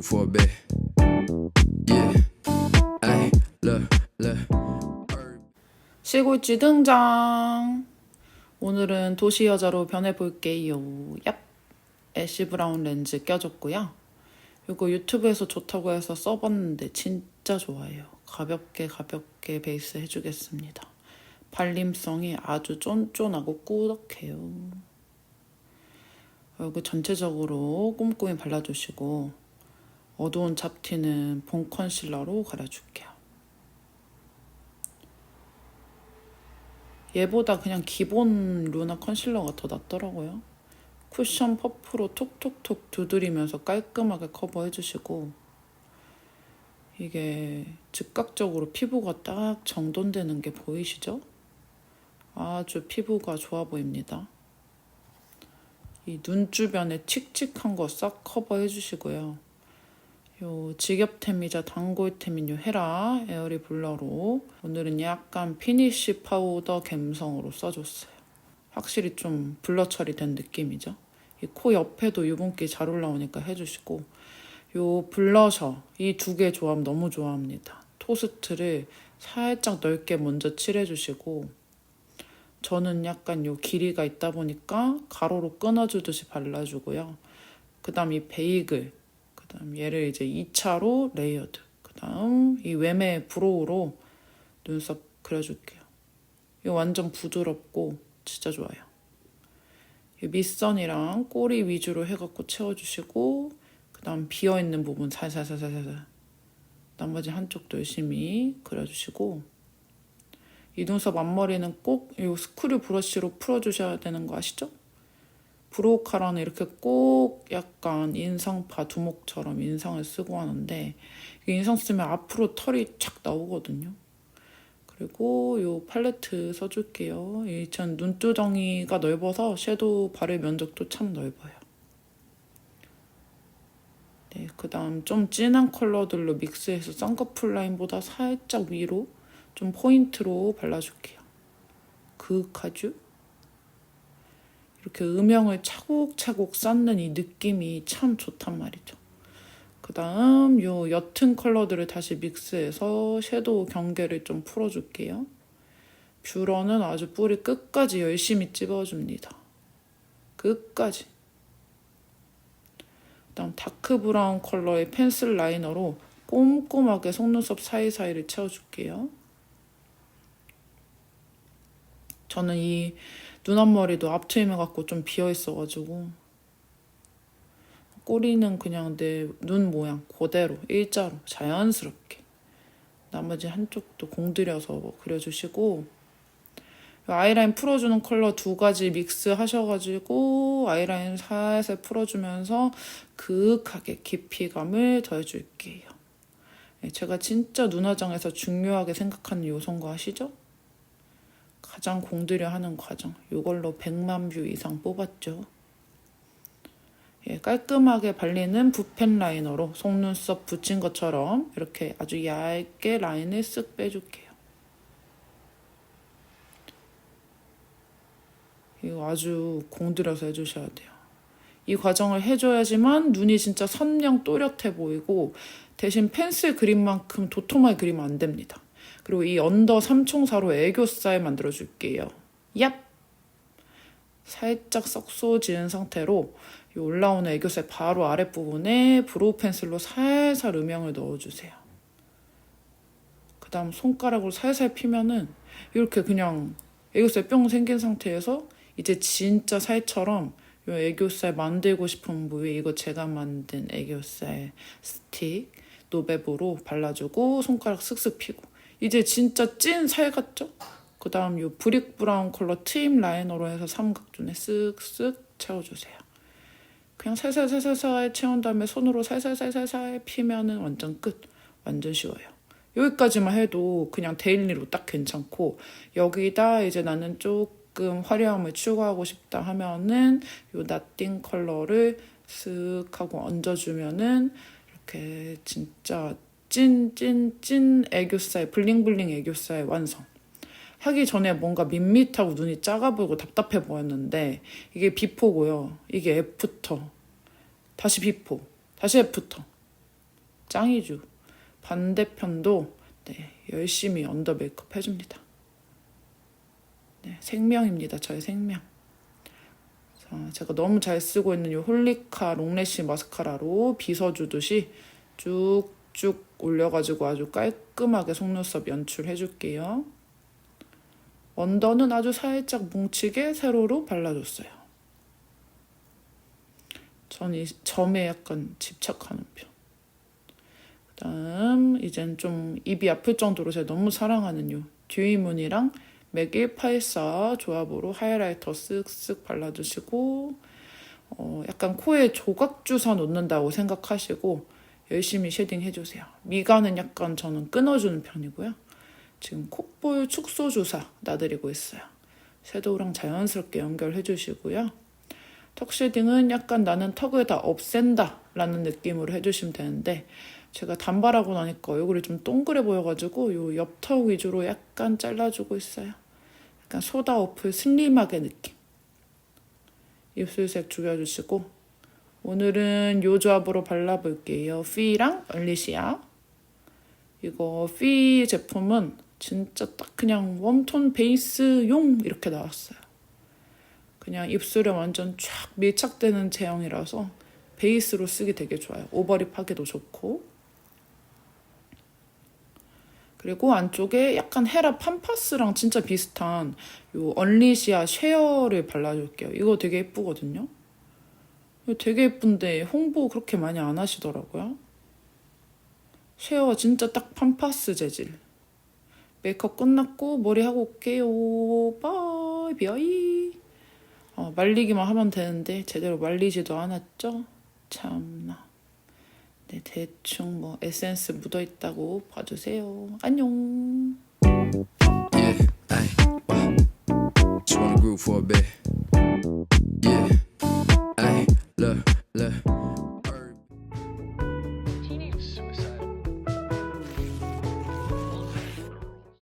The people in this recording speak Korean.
root for a bet. Yeah, ay, look. 시골쥐 등장. 오늘은 도시 여자로 변해볼게요. 얍. 애쉬 브라운 렌즈 껴줬고요. 이거 유튜브에서 좋다고 해서 써봤는데 진짜 좋아요. 가볍게 베이스 해주겠습니다. 발림성이 아주 쫀쫀하고 꾸덕해요. 여기 전체적으로 꼼꼼히 발라주시고 어두운 잡티는 본 컨실러로 가려줄게요. 얘보다 그냥 기본 루나 컨실러가 더 낫더라고요. 쿠션 퍼프로 톡톡톡 두드리면서 깔끔하게 커버해주시고 이게 즉각적으로 피부가 딱 정돈되는 게 보이시죠? 아주 피부가 좋아 보입니다. 이 눈 주변에 칙칙한 거 싹 커버해주시고요. 요 직업템이자 단골템인 요 헤라 에어리 블러로 오늘은 약간 피니쉬 파우더 갬성으로 써줬어요. 확실히 좀 블러 처리된 느낌이죠. 이 코 옆에도 유분기 잘 올라오니까 해주시고 요 블러셔 이 두 개 조합 너무 좋아합니다. 토스트를 살짝 넓게 먼저 칠해주시고 저는 약간 요 길이가 있다 보니까 가로로 끊어주듯이 발라주고요. 그 다음 이 베이글 그 다음 얘를 이제 2차로 레이어드 그 다음 이 웸의 브로우로 눈썹 그려줄게요. 이거 완전 부드럽고 진짜 좋아요. 밑선이랑 꼬리 위주로 해갖고 채워주시고 그 다음 비어있는 부분 살살살살살 나머지 한쪽도 열심히 그려주시고 이 눈썹 앞머리는 꼭 이 스크류 브러쉬로 풀어주셔야 되는 거 아시죠? 브로우 카라는 이렇게 꼭 약간 인상파 두목처럼 인상을 쓰고 하는데 인상 쓰면 앞으로 털이 착 나오거든요. 그리고 이 팔레트 써줄게요. 전 눈두덩이가 넓어서 섀도우 바를 면적도 참 넓어요. 네, 그 다음 좀 진한 컬러들로 믹스해서 쌍꺼풀 라인보다 살짝 위로 좀 포인트로 발라줄게요. 그윽하죠? 이렇게 음영을 차곡차곡 쌓는 이 느낌이 참 좋단 말이죠. 그 다음 요 옅은 컬러들을 다시 믹스해서 섀도우 경계를 좀 풀어줄게요. 뷰러는 아주 뿌리 끝까지 열심히 찝어줍니다. 끝까지. 그 다음 다크 브라운 컬러의 펜슬 라이너로 꼼꼼하게 속눈썹 사이사이를 채워줄게요. 저는 이 눈 앞머리도 앞트임해갖고 좀 비어있어가지고 꼬리는 그냥 내 눈 모양 그대로 일자로 자연스럽게 나머지 한쪽도 공들여서 그려주시고 아이라인 풀어주는 컬러 두 가지 믹스 하셔가지고 아이라인 살살 풀어주면서 그윽하게 깊이감을 더해줄게요. 제가 진짜 눈화장에서 중요하게 생각하는 요소인 거 아시죠? 가장 공들여 하는 과정. 이걸로 100만 뷰 이상 뽑았죠. 깔끔하게 발리는 붓펜 라이너로 속눈썹 붙인 것처럼 이렇게 아주 얇게 라인을 쓱 빼줄게요. 이거 아주 공들여서 해주셔야 돼요. 이 과정을 해줘야지만 눈이 진짜 선명 또렷해 보이고 대신 펜슬 그림만큼 도톰하게 그리면 안 됩니다. 그리고 이 언더 삼총사로 애교살 만들어줄게요. 얍! 살짝 썩소 지은 상태로 이 올라오는 애교살 바로 아랫부분에 브로우 펜슬로 살살 음영을 넣어주세요. 그 다음 손가락으로 살살 피면은 이렇게 그냥 애교살 뿅 생긴 상태에서 이제 진짜 살처럼 이 애교살 만들고 싶은 부위 이거 제가 만든 애교살 스틱 노베브로 발라주고 손가락 쓱쓱 피고 이제 진짜 찐 살 같죠? 그 다음 이 브릭 브라운 컬러 트임 라이너로 해서 삼각존에 쓱쓱 채워주세요. 그냥 살살살살 채운 다음에 손으로 살살살살 피면은 완전 끝. 완전 쉬워요. 여기까지만 해도 그냥 데일리로 딱 괜찮고 여기다 이제 나는 조금 화려함을 추구하고 싶다 하면은 이 나띵 컬러를 쓱 하고 얹어주면은 이렇게 진짜 찐 애교살 블링블링 애교살 완성. 하기 전에 뭔가 밋밋하고 눈이 작아 보이고 답답해 보였는데 이게 비포고요. 이게 애프터. 다시 비포. 다시 애프터. 짱이죠. 반대편도 네, 열심히 언더 메이크업 해줍니다. 네, 생명입니다. 저의 생명. 자, 제가 너무 잘 쓰고 있는 이 홀리카 롱래쉬 마스카라로 빗어주듯이 쭉쭉 올려가지고 아주 깔끔하게 속눈썹 연출해줄게요. 언더는 아주 살짝 뭉치게 세로로 발라줬어요. 전 이 점에 약간 집착하는 편. 그다음 이젠 좀 입이 아플 정도로 제가 너무 사랑하는 요 듀이문이랑 맥 184 조합으로 하이라이터 쓱쓱 발라주시고 약간 코에 조각 주사 놓는다고 생각하시고 열심히 쉐딩 해주세요. 미간은 약간 저는 끊어주는 편이고요. 지금 콧볼 축소 주사 놔드리고 있어요. 섀도우랑 자연스럽게 연결해주시고요. 턱 쉐딩은 약간 나는 턱을 다 없앤다 라는 느낌으로 해주시면 되는데 제가 단발하고 나니까 얼굴이 좀 동그래 보여가지고 요 옆턱 위주로 약간 잘라주고 있어요. 약간 소다 어플 슬림하게 느낌. 입술색 죽여주시고 오늘은 요 조합으로 발라볼게요. 피랑 얼리시아. 이거 피 제품은 진짜 딱 그냥 웜톤 베이스용 이렇게 나왔어요. 그냥 입술에 완전 쫙 밀착되는 제형이라서 베이스로 쓰기 되게 좋아요. 오버립 하기도 좋고. 그리고 안쪽에 약간 헤라 팜파스랑 진짜 비슷한 요 얼리시아 쉐어를 발라줄게요. 이거 되게 예쁘거든요. 이거 되게 예쁜데 홍보 그렇게 많이 안 하시더라고요. 쉐어 진짜 딱 팜파스 재질. 메이크업 끝났고 머리 하고 올게요. 바이 비아이. 말리기만 하면 되는데 제대로 말리지도 않았죠? 참나. 네, 대충 뭐 에센스 묻어있다고 봐주세요. 안녕. Yeah, ayy, wow. Just wanna groove for a bit.